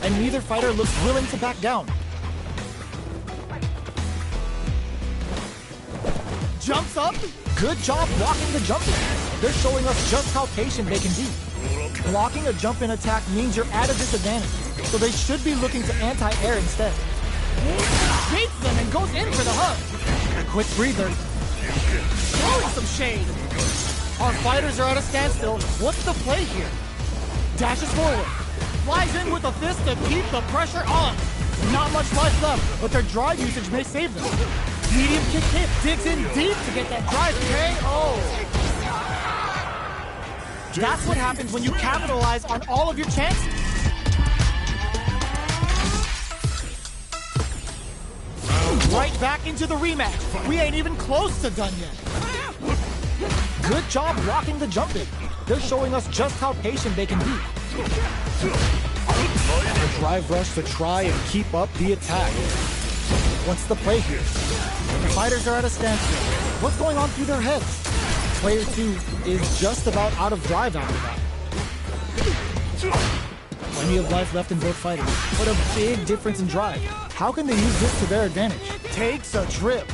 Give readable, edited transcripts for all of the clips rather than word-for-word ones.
and neither fighter looks willing to back down. Jumps up. Good job blocking the jump in. They're showing us just how patient they can be. Blocking a jump in attack means you're at a disadvantage, so they should be looking to anti-air instead. Baits them and goes in for the hug. Quick breather. Throwing some shade. Our fighters are at a standstill. What's the play here? Dashes forward. Flies in with a fist to keep the pressure on. Not much life left, but their drive usage may save them. Medium kick hit, digs in deep to get that drive KO. That's what happens when you capitalize on all of your chances. Right back into the rematch. We ain't even close to done yet. Good job blocking the jump in. They're showing us just how patient they can be. A drive rush to try and keep up the attack. What's the play here? The fighters are at a standstill. What's going on through their heads? Player 2 is just about out of drive after that. Plenty of life left in both fighters, but a big difference in drive. How can they use this to their advantage? Takes a trip.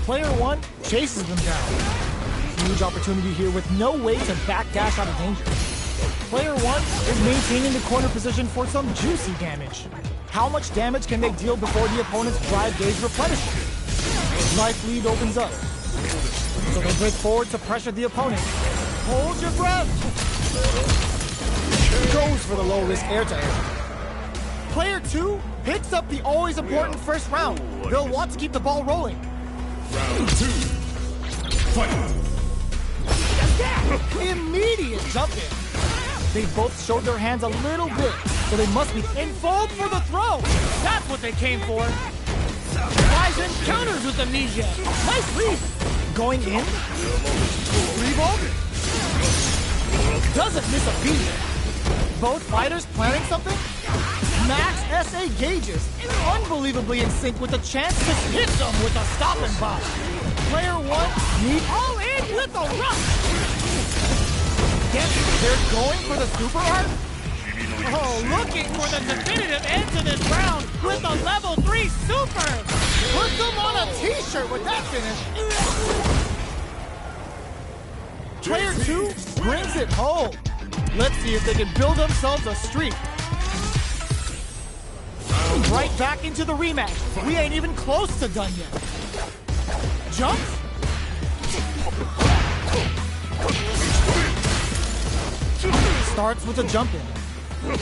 Player 1 chases them down. Huge opportunity here with no way to backdash out of danger. Player 1 is maintaining the corner position for some juicy damage. How much damage can they deal before the opponent's drive gauge replenishes? Life lead opens up. So they break forward to pressure the opponent. Hold your breath! Goes for the low-risk air-to-air. Player 2 picks up the always important first round. They'll want to keep the ball rolling. Round 2. Fight! Immediate jump in. They both showed their hands a little bit, so they must be in fold for the throw. That's what they came for. Flies in, counters with amnesia. Nice lead. Going in. Revolt. Doesn't miss a beat. Both fighters planning something? Max SA gauges. Unbelievably in sync with a chance to hit them with a stop and bop. Player 1 needs all in with a rush. Yes, they're going for the super art? Oh, looking for the definitive end to this round with a level 3 super! Put them on a t-shirt with that finish! Player 2 brings it home. Let's see if they can build themselves a streak. Right back into the rematch. We ain't even close to done yet. Jumps? Starts with a jump in. You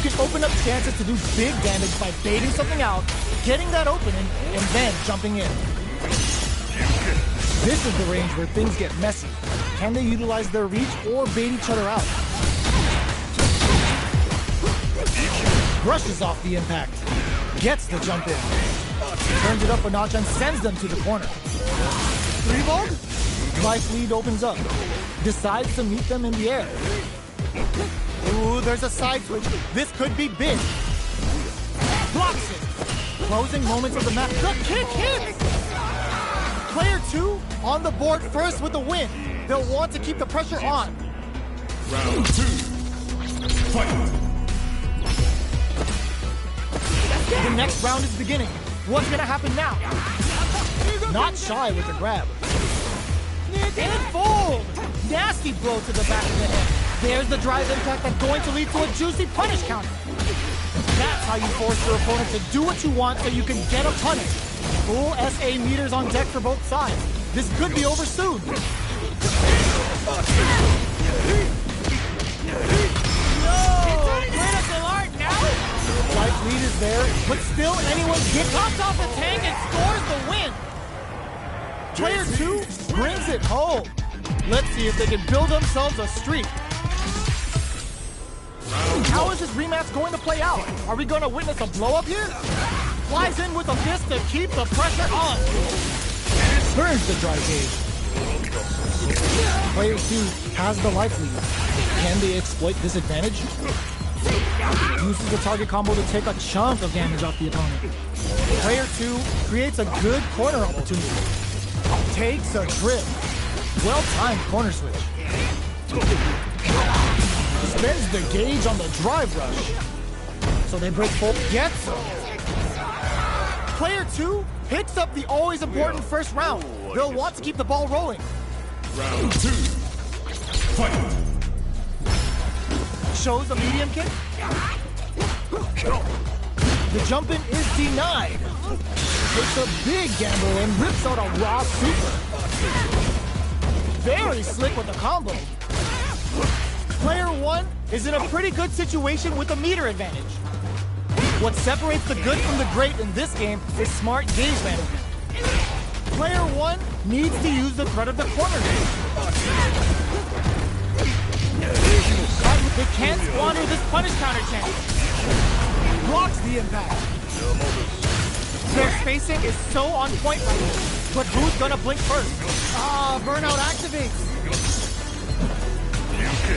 can open up chances to do big damage by baiting something out, getting that opening, and then jumping in. This is the range where things get messy. Can they utilize their reach or bait each other out? Brushes off the impact. Gets the jump in. Turns it up a notch and sends them to the corner. 3-Vogue? Life lead opens up. Decides to meet them in the air. Ooh, there's a side switch. This could be big. Blocks it. Closing moments of the match. The kick hits! Player 2 on the board first with the win. They'll want to keep the pressure on. Round 2. Fight! The next round is beginning. What's gonna happen now? Not shy with the grab. And fold! Nasty blow to the back of the head. There's the drive impact that's going to lead to a juicy punish counter. That's how you force your opponent to do what you want so you can get a punish. Full SA meters on deck for both sides. This could be over soon. No! Critical art now? Life lead is there, but still anyone gets hopped off the tank and scores the win. Player 2 brings it home. Let's see if they can build themselves a streak. How is this rematch going to play out? Are we going to witness a blow-up here? Flies in with a fist to keep the pressure on. Burns the drive gauge. Player 2 has the life lead. Can they exploit this advantage? Uses the target combo to take a chunk of damage off the opponent. Player 2 creates a good corner opportunity. Takes a trip. Well-timed corner switch. spends the gauge on the drive rush. So they break full. Gets him. Player 2 picks up the always important first round. They'll want to keep the ball rolling. Round 2. Fight. Shows a medium kick. The jump in is denied. Takes a big gamble and rips out a raw super. Very slick with the combo. Player 1 is in a pretty good situation with a meter advantage. What separates the good from the great in this game is smart gauge management. Player 1 needs to use the threat of the corner game. They can't squander this punish counter chance. Blocks the impact. Their spacing is so on point right now. But who's gonna blink first? Burnout activates.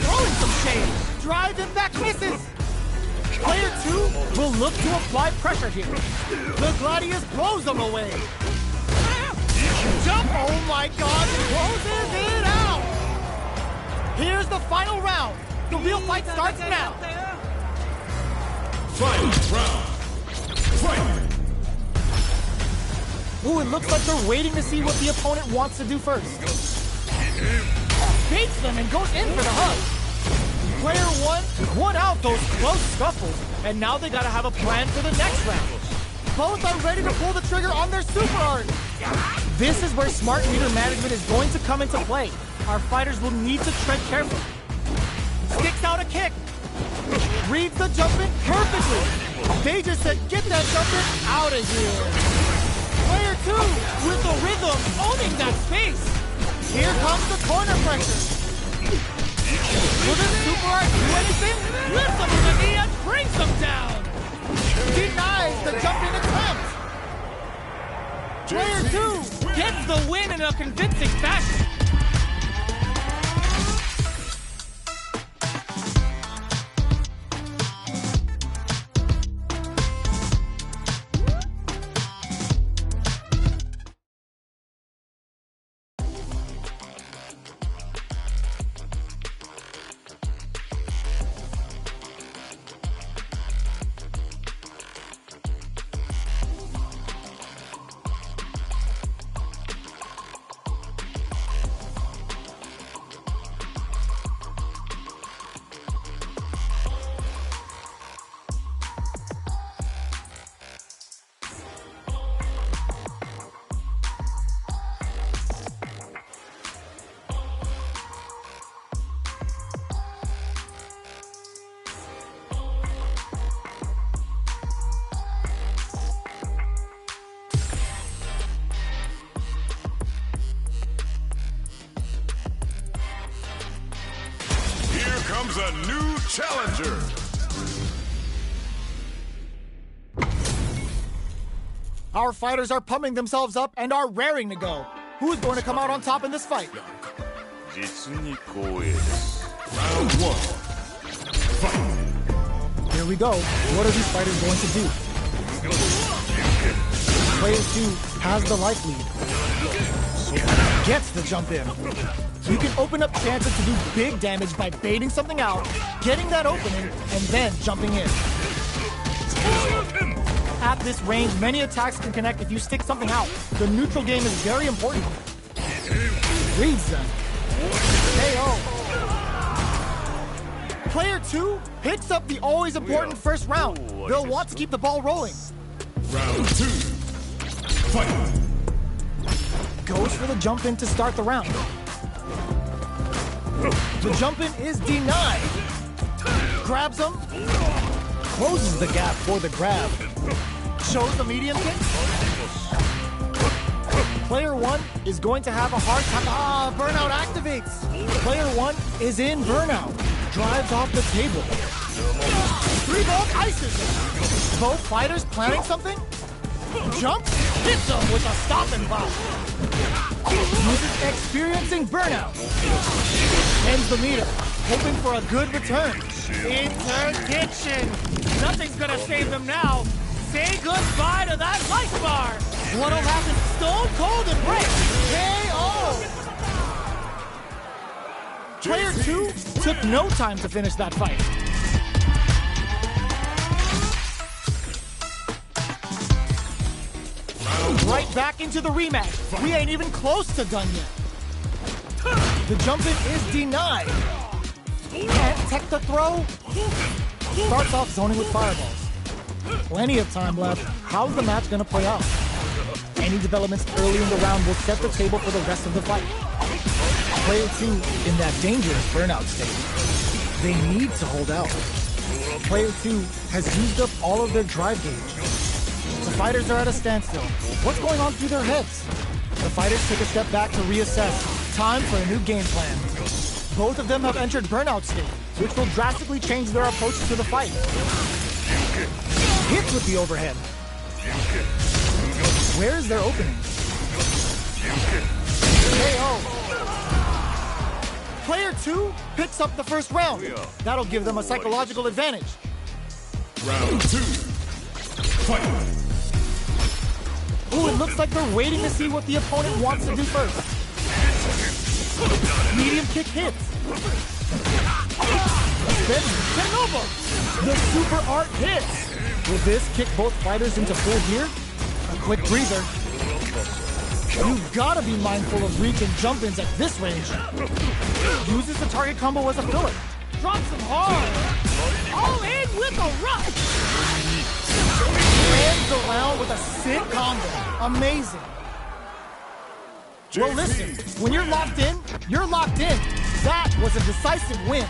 Throwing some shade. Drive impact misses. Player 2 will look to apply pressure here. The Gladius blows them away. Jump, oh my god, closes it out. Here's the final round. The real fight starts now. Final round. Fight. Ooh, it looks like they're waiting to see what the opponent wants to do first. Baits them and goes in for the hug. Player 1 won out those close scuffles, and now they gotta have a plan for the next round. Both are ready to pull the trigger on their super art. This is where smart meter management is going to come into play. Our fighters will need to tread carefully. Sticks out a kick. Reads the jump in perfectly. They just said, get that jump in out of here. Player 2 with the rhythm, owning that space. Here comes the corner pressure. Will this super art do anything? Lifts them to the knee and brings them down. Denies the jumping attempt. Player 2 gets the win in a convincing fashion. Comes a new challenger. Our fighters are pumping themselves up and are raring to go. Who's going to come out on top in this fight? Round 1. Fight. Here we go. What are these fighters going to do? Player 2 has the life lead. Gets the jump in. You can open up chances to do big damage by baiting something out, getting that opening, and then jumping in. At this range, many attacks can connect if you stick something out. The neutral game is very important. Reads them. KO. Player 2 picks up the always important first round. They'll want to keep the ball rolling. Round 2. Fight. Goes for the jump in to start the round. The jump in is denied. Grabs him. Closes the gap for the grab. Shows the medium kick. Player 1 is going to have a hard time. Burnout activates. Player 1 is in burnout. Drives off the table. 3-volt ices him. Both fighters planning something? Jumps, hits him with a stop and pop. Uses experiencing burnout. Ends the meter, hoping for a good return. Interdiction. Nothing's gonna save them now. Say goodbye to that life bar. What'll happen? Stone cold and break. KO. Player 2 took no time to finish that fight. Right back into the rematch. We ain't even close to done yet. The jump-in is denied. Can't tech the throw. Starts off zoning with fireballs. Plenty of time left. How's the match gonna play out? Any developments early in the round will set the table for the rest of the fight. Player 2 in that dangerous burnout state. They need to hold out. Player 2 has used up all of their drive gauge. The fighters are at a standstill. What's going on through their heads? The fighters take a step back to reassess. Time for a new game plan. Both of them have entered burnout state, which will drastically change their approach to the fight. Hits with the overhead. Where is their opening? KO. Player 2 picks up the first round. That'll give them a psychological advantage. Round 2. Fight. Ooh, it looks like they're waiting to see what the opponent wants to do first. Medium kick hits. Then Kenova. The super art hits. Will this kick both fighters into full gear? A quick breather. You've got to be mindful of reach and jump-ins at this range. Uses the target combo as a filler. Drops him hard. All in with a rush. Lands the round with a sick combo. Amazing. Well, listen, when you're locked in, you're locked in. That was a decisive win.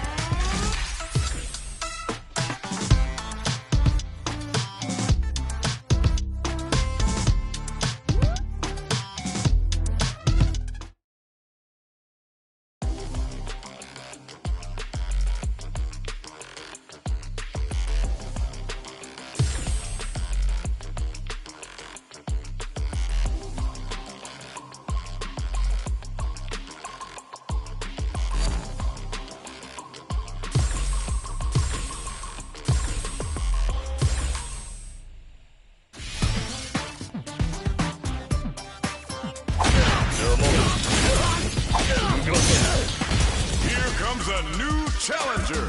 Here comes a new challenger.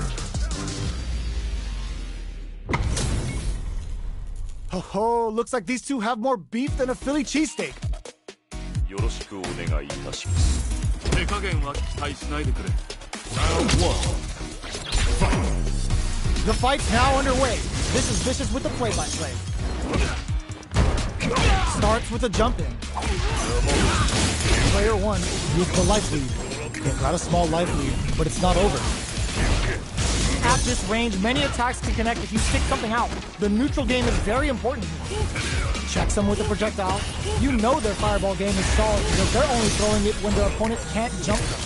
Oh, looks like these two have more beef than a Philly cheesesteak. よろしくお願いいたします。手加減は期待しないでくれ。 Round 1. Fight. The fight's now underway. This is Vicious with the play-by-play. Starts with a jump-in. Player 1 with the life lead. They've got a small life lead, but it's not over. At this range, many attacks can connect if you stick something out. The neutral game is very important here. Checks them with a projectile. You know their fireball game is solid because they're only throwing it when their opponent can't jump them.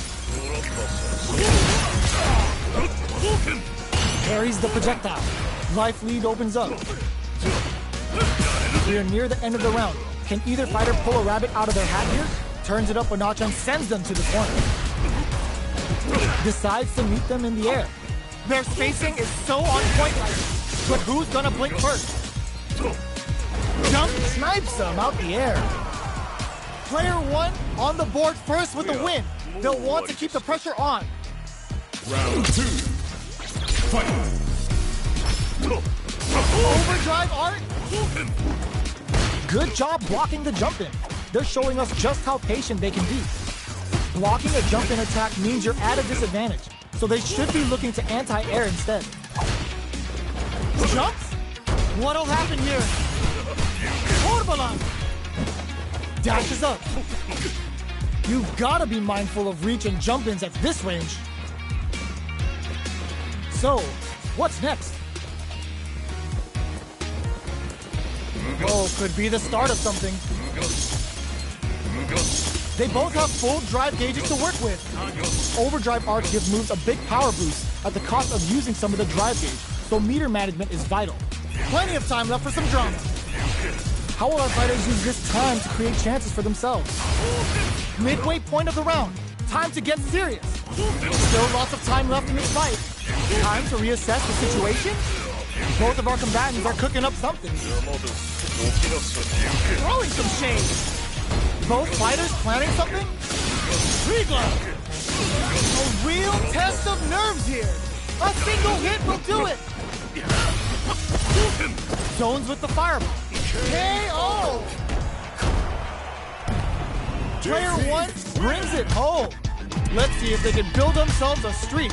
Parries the projectile. Life lead opens up. We are near the end of the round. Can either fighter pull a rabbit out of their hat here? Turns it up a notch and sends them to the corner. Decides to meet them in the air. Their spacing is so on point right now. But who's gonna blink first? Jump snipes them out the air. Player 1 on the board first with the win. They'll want to keep the pressure on. Round 2. Fight. Overdrive art. Good job blocking the jump-in. They're showing us just how patient they can be. Blocking a jump-in attack means you're at a disadvantage, so they should be looking to anti-air instead. Jumps? What'll happen here? Orbalan! Dashes up. You've got to be mindful of reach and jump-ins at this range. So, what's next? Oh, could be the start of something. They both have full drive gauges to work with. Overdrive arc gives moves a big power boost at the cost of using some of the drive gauge, so meter management is vital. Plenty of time left for some drama. How will our fighters use this time to create chances for themselves? Midway point of the round. Time to get serious. Still lots of time left in this fight. Time to reassess the situation? Both of our combatants are cooking up something. Throwing some shade. Both fighters planning something? Tree glove. A real test of nerves here. A single hit will do it. Zones with the fireball. KO. Player 1 brings it home. Let's see if they can build themselves a streak